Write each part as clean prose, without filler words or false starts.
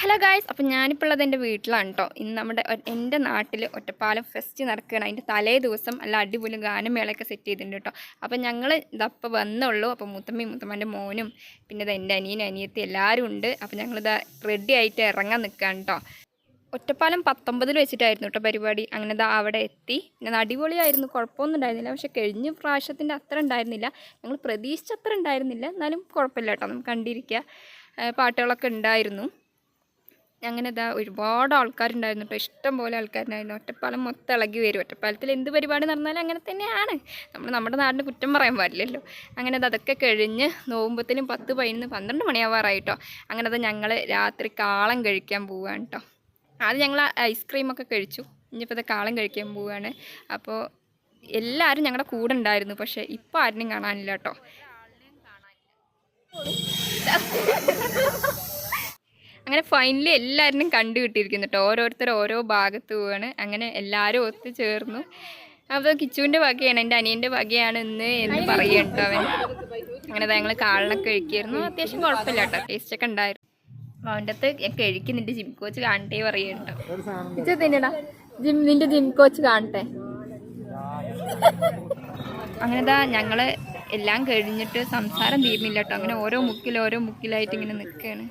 Hello guys, അപ്പോൾ ഞാനിപ്പോൾ ഉള്ളത് എൻ്റെ വീട്ടിലാണ് കേട്ടോ. ഇന്ന് എൻ്റെ നാട്ടിൽ ഒറ്റപ്പാലം ഫെസ്റ്റ് നടക്കുകയാണ്. അതിൻ്റെ തലേ ദിവസം നല്ല അടിപൊളി ഗാനമേളയൊക്കെ സെറ്റ് ചെയ്തിട്ടുണ്ട് കേട്ടോ. അപ്പോൾ ഞങ്ങൾ ഇതപ്പോൾ വന്നുള്ളൂ. അപ്പോൾ മുത്തമ്മൻ്റെ മോനും പിന്നെ എൻ്റെ അനിയത്തി എല്ലാവരും ഉണ്ട്. അപ്പോൾ ഞങ്ങളിതാ റെഡി ആയിട്ട് ഇറങ്ങാൻ നിൽക്കുകയാണ് കേട്ടോ. ഒറ്റപ്പാലം 19 വെച്ചിട്ടായിരുന്നു കേട്ടോ പരിപാടി. അങ്ങനെ അവിടെ എത്തി. പിന്നെ അടിപൊളിയായിരുന്നു, കുഴപ്പമൊന്നും ഉണ്ടായിരുന്നില്ല. പക്ഷേ കഴിഞ്ഞ പ്രാവശ്യത്തിൻ്റെ അത്ര ഉണ്ടായിരുന്നില്ല, ഞങ്ങൾ പ്രതീക്ഷിച്ച അത്ര ഉണ്ടായിരുന്നില്ല. എന്നാലും കുഴപ്പമില്ല കേട്ടോ, നമുക്ക് കണ്ടിരിക്കുക. പാട്ടുകളൊക്കെ ഉണ്ടായിരുന്നു. അങ്ങനെ ഒരുപാട് ആൾക്കാരുണ്ടായിരുന്നു കേട്ടോ, ഇഷ്ടം പോലെ ആൾക്കാരുണ്ടായിരുന്നു. ഒറ്റപ്പാലം മൊത്തം ഇളകി വരും. ഒറ്റപ്പാലത്തിൽ എന്ത് പരിപാടി നടന്നാലും അങ്ങനെ തന്നെയാണ്. നമ്മുടെ നാടിന് കുറ്റം പറയാൻ പാടില്ലല്ലോ. അങ്ങനെ അതൊക്കെ കഴിഞ്ഞ് നോക്കുമ്പോഴത്തേനും 10, 11, 12 മണിയാവാറായിട്ടോ. അങ്ങനെ ഞങ്ങൾ രാത്രി കാളം കഴിക്കാൻ പോവുകയാണ് കേട്ടോ. ആദ്യം ഞങ്ങൾ ഐസ്ക്രീമൊക്കെ കഴിച്ചു. ഇനിയിപ്പോൾ കാളം കഴിക്കാൻ പോവുകയാണ്. അപ്പോൾ എല്ലാവരും ഞങ്ങളുടെ കൂടെ ഉണ്ടായിരുന്നു, പക്ഷേ ഇപ്പോൾ ആരെയും കാണാനില്ല കേട്ടോ. അങ്ങനെ ഫൈനലി എല്ലാവരും കണ്ടു കിട്ടിയിരിക്കുന്നു കേട്ടോ. ഓരോരുത്തർ ഓരോ ഭാഗത്ത് പോവാണ്. അങ്ങനെ എല്ലാവരും ഒത്തുചേർന്നു. അപ്പോൾ കിച്ചുവിൻ്റെ വകയാണ്, എൻ്റെ അനിയൻ്റെ വകയാണ് എന്ന് പറയും കേട്ടോ അവൻ. അങ്ങനെ ഞങ്ങൾ കാളനൊക്കെ കഴിക്കായിരുന്നു. അത്യാവശ്യം കുഴപ്പമില്ല കേട്ടോ, ടേസ്റ്റൊക്കെ ഉണ്ടായിരുന്നു. അപ്പോൾ അവൻ്റെ അടുത്ത് ഞാൻ കഴിക്കുന്നുണ്ട്, ജിം കോച്ച് കാണട്ടെ പറയുക കേട്ടോ. കിച്ചു തിന്നടാ, നിൻ്റെ ജിം കോച്ച് കാണട്ടെ. അങ്ങനെ ഞങ്ങൾ എല്ലാം കഴിഞ്ഞിട്ട് സംസാരം തീരുന്നില്ല കേട്ടോ. അങ്ങനെ ഓരോ മുക്കിലായിട്ട് ഇങ്ങനെ നിൽക്കുകയാണ്.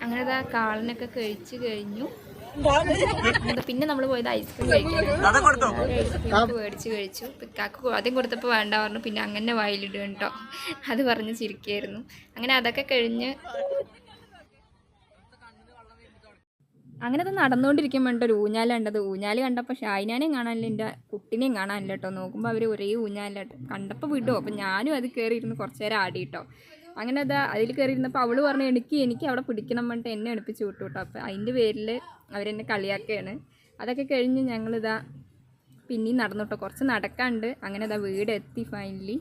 അങ്ങനെ കാളനൊക്കെ കഴിച്ചു കഴിഞ്ഞു. പിന്നെ നമ്മൾ പോയത് ഐസ്ക്രീം കഴിക്കാൻ മേടിച്ച് കഴിച്ചു. പിക്കാക്ക് ആദ്യം കൊടുത്തപ്പോൾ വേണ്ട പറഞ്ഞു, പിന്നെ അങ്ങനെ വായിലിടുക കേട്ടോ. അത് പറഞ്ഞ് ചിരിക്കുകയായിരുന്നു. അങ്ങനെ അതൊക്കെ കഴിഞ്ഞ് അങ്ങനെ അത് നടന്നുകൊണ്ടിരിക്കുമ്പോൾ ഒരു ഊഞ്ഞാല കണ്ടത്. ഊഞ്ഞാല് കണ്ടപ്പോൾ ഷായിനാനെയും കാണാനില്ല, എൻ്റെ കുട്ടിനെയും കാണാനില്ല കേട്ടോ. നോക്കുമ്പോൾ അവർ ഒരേ ഊഞ്ഞാല കണ്ടപ്പോൾ വിടുമോ. അപ്പോൾ ഞാനും അത് കയറിയിരുന്ന് കുറച്ച് നേരം ആടി കേട്ടോ. അങ്ങനെ അതിൽ കയറിയിരുന്നപ്പോൾ അവൾ പറഞ്ഞു എനിക്ക് അവിടെ പിടിക്കണം പറഞ്ഞിട്ട് എന്നെ എണിപ്പിച്ച് വിട്ടു കേട്ടോ. അപ്പോൾ അതിൻ്റെ പേരിൽ അവരെന്നെ കളിയാക്കുകയാണ്. അതൊക്കെ കഴിഞ്ഞ് ഞങ്ങളിതാ പിന്നെയും നടന്നു കേട്ടോ, കുറച്ച് നടക്കാണ്ട്. അങ്ങനെ വീടെത്തി ഫൈനലി.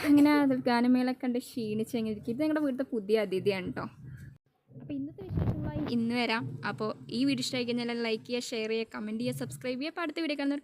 അങ്ങനെ ഗാനമേളൊക്കെ കണ്ട് ക്ഷീണിച്ച് അങ്ങനെ ഇരിക്കും. ഇത് ഞങ്ങളുടെ വീട്ടിലെ പുതിയ അതിഥിയാണ് കേട്ടോ. അപ്പോൾ ഇന്നത്തെ വിശേഷങ്ങളായി ഇന്ന് വരാം. അപ്പോൾ ഈ വീഡിയോ ഇഷ്ടമായി കഴിഞ്ഞാൽ ലൈക്ക് ചെയ്യുക, ഷെയർ ചെയ്യുക, കമൻറ്റ് ചെയ്യുക, സബ്സ്ക്രൈബ് ചെയ്യുക. അപ്പോൾ അടുത്ത വീഡിയോ കാണുന്നവർക്ക്